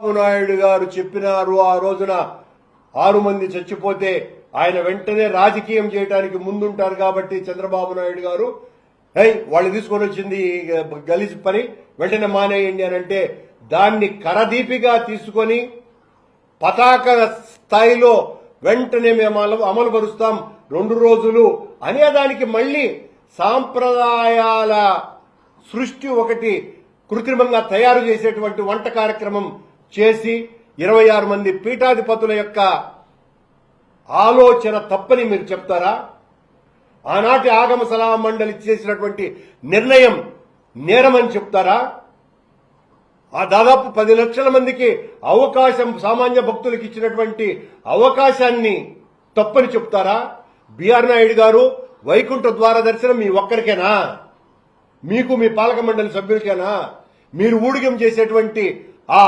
చంద్రబాబు నాయుడు గారు చెప్పినారు ఆ రోజున 6 మంది చచ్చిపోతే ఆయన వెంటనే రాజకీయం చేయడానికి ముందుంటారు కాబట్టి చంద్రబాబు నాయుడు గారు వాళ్ళు తీసుకొని వచ్చింది గలీజ్ పని వెంటనే మానేయండి అని అంటే దాన్ని కరదీపిగా తీసుకొని పతాక స్థాయిలో వెంటనే మేము అమలు పరుస్తాం 2 రోజులు అనేదానికి మళ్లీ సాంప్రదాయాల సృష్టి ఒకటి కృత్రిమంగా తయారు చేసేటువంటి వంట కార్యక్రమం చేసి 26 మంది పీఠాధిపతుల యొక్క ఆలోచన తప్పని మీరు చెప్తారా? ఆనాటి ఆగమ సలహా మండలి చేసినటువంటి నిర్ణయం నేరమని చెప్తారా? ఆ దాదాపు 10 లక్షల మందికి అవకాశం సామాన్య భక్తులకు ఇచ్చినటువంటి అవకాశాన్ని తప్పని చెప్తారా? బిఆర్ నాయుడు గారు వైకుంఠ ద్వార దర్శనం మీ ఒక్కరికేనా? మీకు మీ పాలక మండలి సభ్యులకేనా? మీరు ఊడిగం చేసేటువంటి ఆ